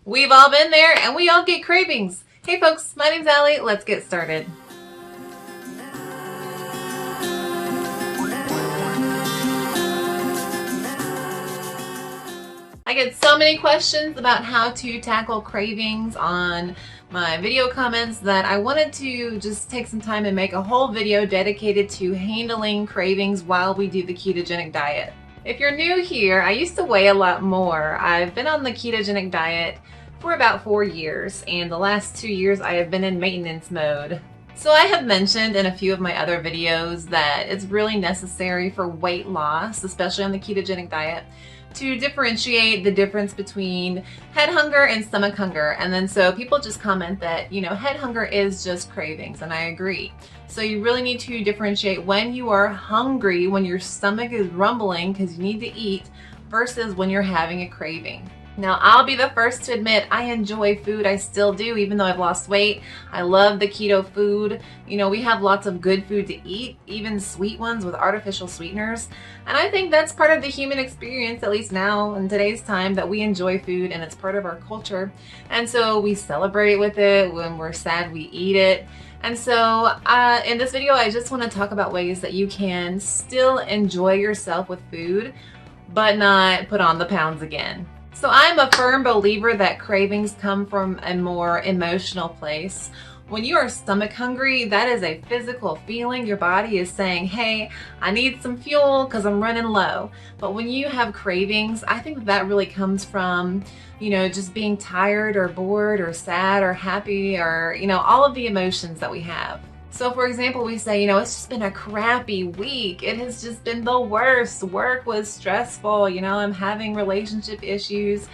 We've all been there and we all get cravings. Hey folks, my name's Allie. Let's get started. I get so many questions about how to tackle cravings on my video comments that I wanted to just take some time and make a whole video dedicated to handling cravings while we do the ketogenic diet. If you're new here, I used to weigh a lot more. I've been on the ketogenic diet for about 4 years, and the last 2 years I have been in maintenance mode. So I have mentioned in a few of my other videos that it's really necessary for weight loss, especially on the ketogenic diet, to differentiate the difference between head hunger and stomach hunger. And then so people just comment that, head hunger is just cravings, and I agree. So you really need to differentiate when you are hungry, when your stomach is rumbling because you need to eat, versus when you're having a craving. Now, I'll be the first to admit I enjoy food. I still do, even though I've lost weight. I love the keto food. We have lots of good food to eat, even sweet ones with artificial sweeteners. And I think that's part of the human experience, at least now in today's time, that we enjoy food and it's part of our culture. And so we celebrate with it. When we're sad, we eat it. And so in this video, I just want to talk about ways that you can still enjoy yourself with food, but not put on the pounds again. So I'm a firm believer that cravings come from a more emotional place. When you are stomach hungry, that is a physical feeling. Your body is saying, hey, I need some fuel because I'm running low. But when you have cravings, I think that really comes from, just being tired or bored or sad or happy or, all of the emotions that we have. So for example, we say, it's just been a crappy week. It has just been the worst. Work was stressful. I'm having relationship issues.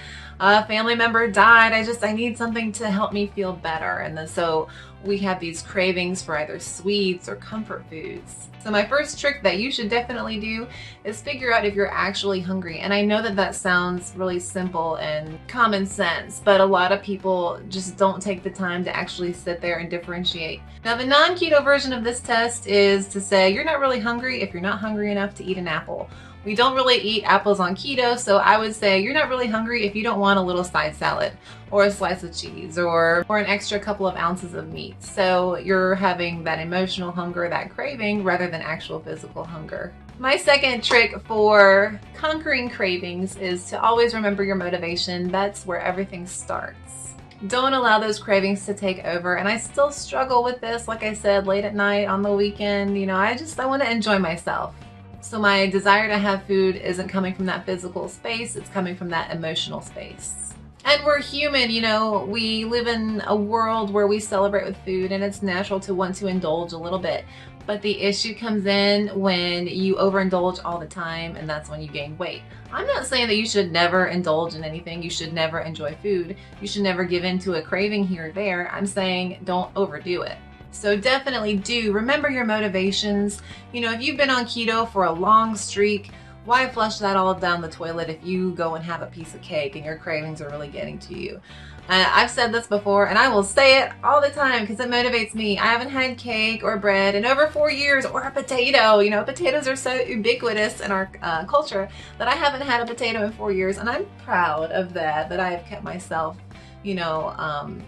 A family member died. I need something to help me feel better. And then so we have these cravings for either sweets or comfort foods. So my first trick that you should definitely do is figure out if you're actually hungry. And I know that sounds really simple and common sense, but a lot of people just don't take the time to actually sit there and differentiate. Now, the non-keto version of this test is to say you're not really hungry if you're not hungry enough to eat an apple. We don't really eat apples on keto, so I would say you're not really hungry if you don't want a little side salad or a slice of cheese or an extra couple of ounces of meat. So you're having that emotional hunger, that craving, rather than actual physical hunger. My second trick for conquering cravings is to always remember your motivation. That's where everything starts. Don't allow those cravings to take over. And I still struggle with this, like I said, late at night, on the weekend. I want to enjoy myself. So my desire to have food isn't coming from that physical space, it's coming from that emotional space. And we're human, we live in a world where we celebrate with food and it's natural to want to indulge a little bit. But the issue comes in when you overindulge all the time, and that's when you gain weight. I'm not saying that you should never indulge in anything, you should never enjoy food, you should never give in to a craving here or there. I'm saying don't overdo it. So definitely do remember your motivations. If you've been on keto for a long streak, why flush that all down the toilet if you go and have a piece of cake and your cravings are really getting to you? I've said this before and I will say it all the time because it motivates me. I haven't had cake or bread in over 4 years, or a potato. Potatoes are so ubiquitous in our culture that I haven't had a potato in 4 years, and I'm proud of that I have kept myself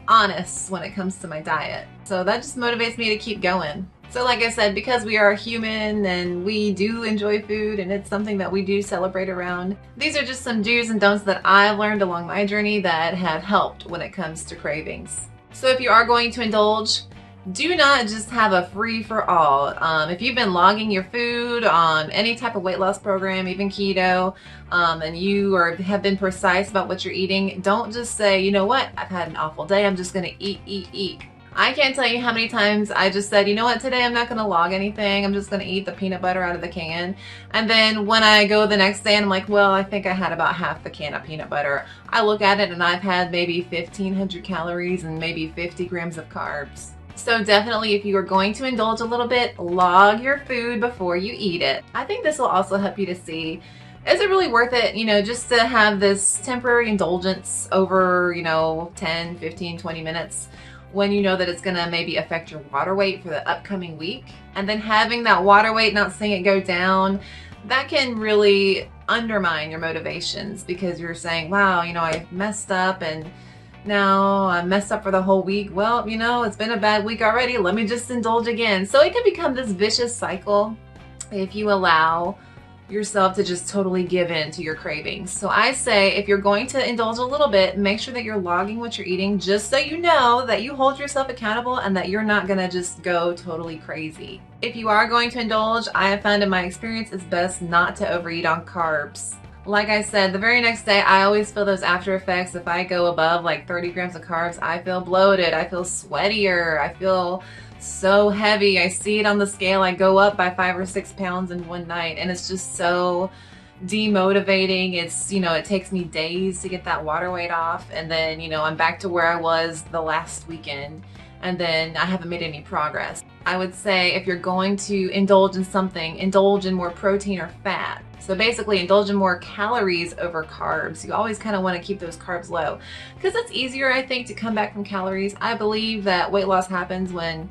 honest when it comes to my diet. So that just motivates me to keep going. So like I said, because we are human and we do enjoy food and it's something that we do celebrate around, these are just some do's and don'ts that I've learned along my journey that have helped when it comes to cravings. So if you are going to indulge, do not just have a free for all. If you've been logging your food on any type of weight loss program, even keto, and you have been precise about what you're eating, don't just say, what, I've had an awful day, I'm just gonna eat. I can't tell you how many times I just said, what, today I'm not gonna log anything, I'm just gonna eat the peanut butter out of the can. And then when I go the next day and I'm like, well, I think I had about half the can of peanut butter, I look at it and I've had maybe 1,500 calories and maybe 50 grams of carbs. So definitely, if you are going to indulge a little bit, log your food before you eat it. I think this will also help you to see, is it really worth it, just to have this temporary indulgence over, 10, 15, 20 minutes when you know that it's gonna maybe affect your water weight for the upcoming week. And then having that water weight, not seeing it go down, that can really undermine your motivations because you're saying, wow, I messed up and now I messed up for the whole week. Well, you know, it's been a bad week already. Let me just indulge again. So it can become this vicious cycle if you allow yourself to just totally give in to your cravings. So I say if you're going to indulge a little bit, make sure that you're logging what you're eating just so you know that you hold yourself accountable and that you're not gonna just go totally crazy. If you are going to indulge, I have found in my experience it's best not to overeat on carbs. Like I said, the very next day, I always feel those after effects. If I go above like 30 grams of carbs, I feel bloated, I feel sweatier, I feel so heavy. I see it on the scale. I go up by 5 or 6 pounds in one night, and it's just so demotivating. It's, you know, it takes me days to get that water weight off, and then, you know, I'm back to where I was the last weekend, and then I haven't made any progress. I would say if you're going to indulge in something, indulge in more protein or fat. So basically indulge in more calories over carbs. You always kind of want to keep those carbs low because it's easier, I think, to come back from calories. I believe that weight loss happens when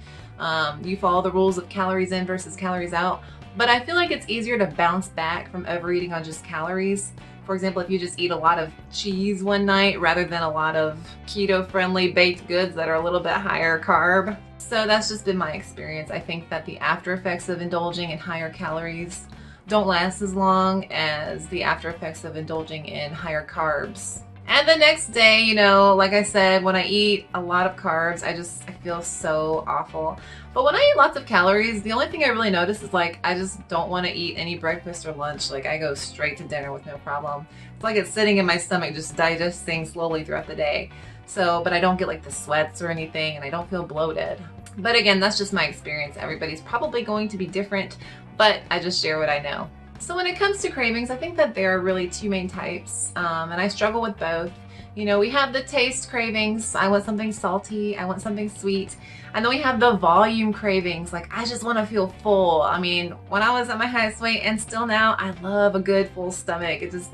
you follow the rules of calories in versus calories out. But I feel like it's easier to bounce back from overeating on just calories. For example, if you just eat a lot of cheese one night rather than a lot of keto-friendly baked goods that are a little bit higher carb. So that's just been my experience. I think that the after effects of indulging in higher calories don't last as long as the after effects of indulging in higher carbs. And the next day, you know, like I said, when I eat a lot of carbs, I feel so awful. But when I eat lots of calories, the only thing I really notice is like, I just don't want to eat any breakfast or lunch. Like I go straight to dinner with no problem. It's like it's sitting in my stomach, just digesting slowly throughout the day. So, but I don't get like the sweats or anything, and I don't feel bloated. But again, that's just my experience. Everybody's probably going to be different, but I just share what I know. So when it comes to cravings, I think that there are really two main types, and I struggle with both. You know, we have the taste cravings. I want something salty, I want something sweet. And then we have the volume cravings, like I just want to feel full. I mean, when I was at my highest weight and still now, I love a good full stomach. It's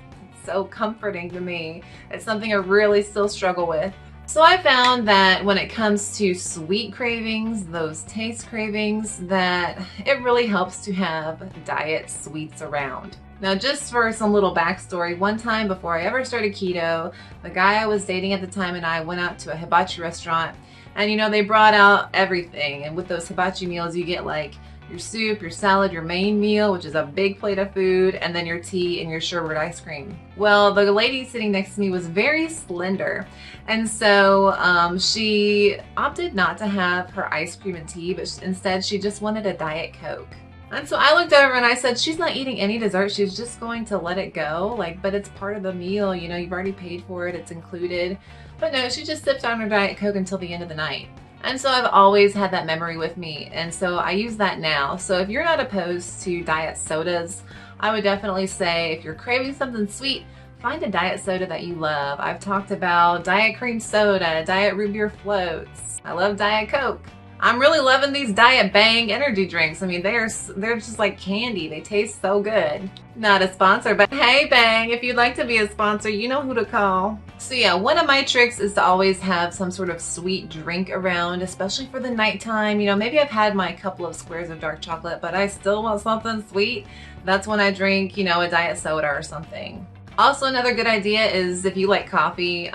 so comforting to me. It's something I really still struggle with. So I found that when it comes to sweet cravings, those taste cravings, that it really helps to have diet sweets around. Now, just for some little backstory, one time before I ever started keto, the guy I was dating at the time and I went out to a hibachi restaurant, and you know, they brought out everything. And with those hibachi meals, you get like your soup, your salad, your main meal, which is a big plate of food, and then your tea and your sherbet ice cream. Well, the lady sitting next to me was very slender, and so she opted not to have her ice cream and tea, but instead she just wanted a Diet Coke. And so I looked over and I said, she's not eating any dessert, she's just going to let it go, like, but it's part of the meal, you know, you've already paid for it, it's included. But no, she just sipped on her Diet Coke until the end of the night. And so I've always had that memory with me, and so I use that now. So if you're not opposed to diet sodas, I would definitely say if you're craving something sweet, find a diet soda that you love. I've talked about diet cream soda, diet root beer floats. I love Diet Coke. I'm really loving these Diet Bang energy drinks. I mean, they're just like candy. They taste so good. Not a sponsor, but hey Bang, if you'd like to be a sponsor, you know who to call. So yeah, one of my tricks is to always have some sort of sweet drink around, especially for the nighttime. You know, maybe I've had my couple of squares of dark chocolate, but I still want something sweet. That's when I drink, you know, a diet soda or something. Also, another good idea is if you like coffee,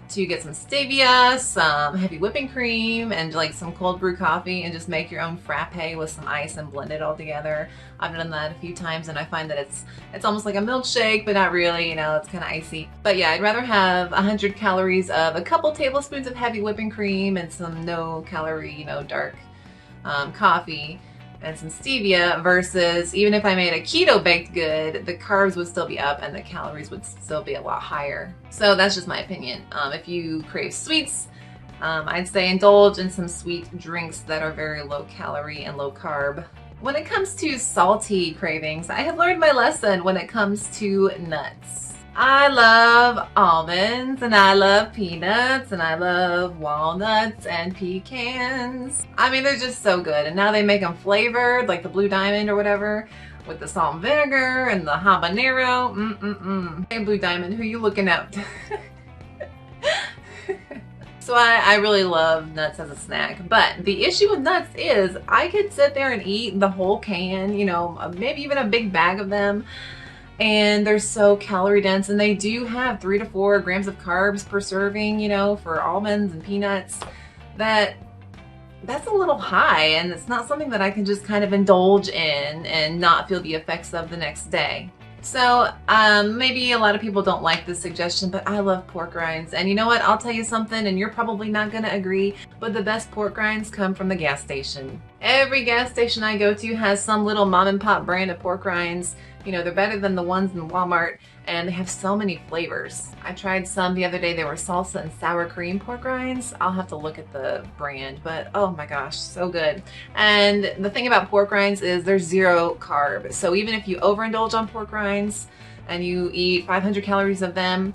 to get some stevia, some heavy whipping cream, and like some cold brew coffee, and just make your own frappe with some ice and blend it all together. I've done that a few times and I find that it's almost like a milkshake, but not really, you know, it's kind of icy. But yeah, I'd rather have 100 calories of a couple tablespoons of heavy whipping cream and some no calorie, you know, dark coffee and some stevia, versus even if I made a keto baked good, the carbs would still be up and the calories would still be a lot higher. So that's just my opinion. If you crave sweets, I'd say indulge in some sweet drinks that are very low calorie and low carb. When it comes to salty cravings, I have learned my lesson when it comes to nuts. I love almonds, and I love peanuts, and I love walnuts and pecans. I mean, they're just so good. And now they make them flavored, like the Blue Diamond or whatever, with the salt and vinegar and the habanero. Hey Blue Diamond, who you looking at? So I really love nuts as a snack. But the issue with nuts is I could sit there and eat the whole can, you know, maybe even a big bag of them, and they're so calorie dense, and they do have 3 to 4 grams of carbs per serving, you know, for almonds and peanuts. That's a little high, and it's not something that I can just kind of indulge in and not feel the effects of the next day. So maybe a lot of people don't like this suggestion, but I love pork rinds. And you know what? I'll tell you something, and you're probably not going to agree, but the best pork rinds come from the gas station. Every gas station I go to has some little mom and pop brand of pork rinds. You know, they're better than the ones in Walmart, and they have so many flavors. I tried some the other day. They were salsa and sour cream pork rinds. I'll have to look at the brand, but oh my gosh, so good. And the thing about pork rinds is they're 0 carb. So even if you overindulge on pork rinds and you eat 500 calories of them,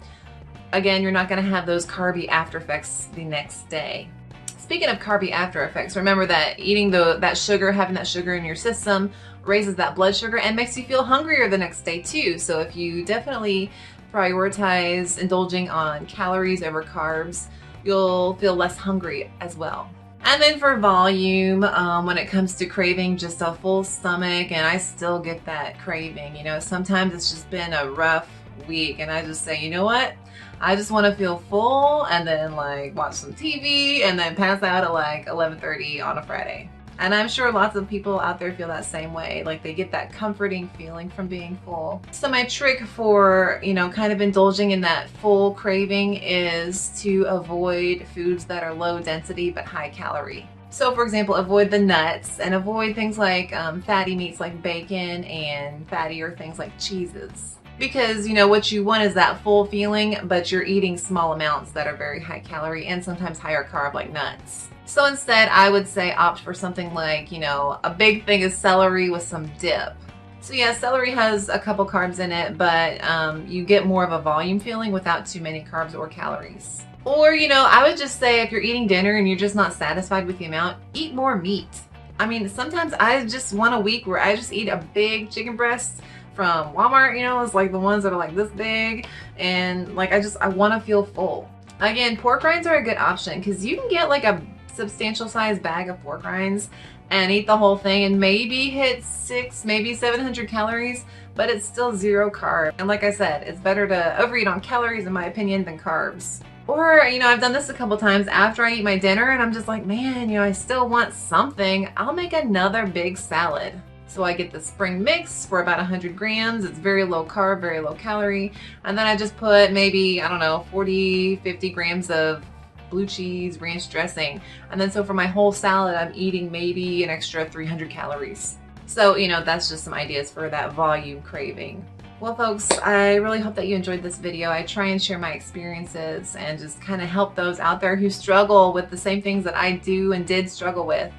again, you're not gonna have those carby after effects the next day. Speaking of carby after effects, remember that eating that sugar, having that sugar in your system, raises that blood sugar and makes you feel hungrier the next day too. So if you definitely prioritize indulging on calories over carbs, you'll feel less hungry as well. And then for volume, when it comes to craving just a full stomach, and I still get that craving, you know, sometimes it's just been a rough week and I just say, you know what? I just want to feel full and then like watch some TV and then pass out at like 11:30 on a Friday. And I'm sure lots of people out there feel that same way, like they get that comforting feeling from being full. So my trick for, you know, kind of indulging in that full craving is to avoid foods that are low density but high calorie. So for example, avoid the nuts and avoid things like fatty meats like bacon and fattier things like cheeses. Because, you know, what you want is that full feeling, but you're eating small amounts that are very high calorie and sometimes higher carb like nuts. So instead, I would say opt for something like, you know, a big thing is celery with some dip. So yeah, celery has a couple carbs in it, but you get more of a volume feeling without too many carbs or calories. Or, you know, I would just say if you're eating dinner and you're just not satisfied with the amount, eat more meat. I mean, sometimes I just want a week where I just eat a big chicken breast from Walmart, you know, it's like the ones that are like this big, and like I want to feel full. Again, pork rinds are a good option because you can get like a substantial size bag of pork rinds and eat the whole thing and maybe hit 600, maybe 700 calories, but it's still 0 carb. And like I said, it's better to overeat on calories in my opinion than carbs. Or, you know, I've done this a couple times after I eat my dinner and I'm just like, man, you know, I still want something. I'll make another big salad. So I get the spring mix for about 100 grams. It's very low carb, very low calorie. And then I just put maybe, I don't know, 40, 50 grams of blue cheese, ranch dressing. And then so for my whole salad, I'm eating maybe an extra 300 calories. So, you know, that's just some ideas for that volume craving. Well, folks, I really hope that you enjoyed this video. I try and share my experiences and just kind of help those out there who struggle with the same things that I do and did struggle with.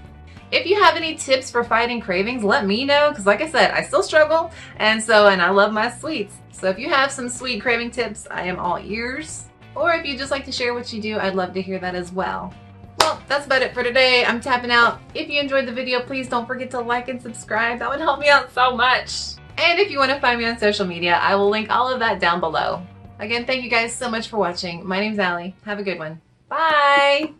If you have any tips for fighting cravings, let me know, because like I said, I still struggle, and I love my sweets. So if you have some sweet craving tips, I am all ears. Or if you just like to share what you do, I'd love to hear that as well. Well, that's about it for today. I'm tapping out. If you enjoyed the video, please don't forget to like and subscribe. That would help me out so much. And if you want to find me on social media, I will link all of that down below. Again, thank you guys so much for watching. My name's Allie. Have a good one. Bye!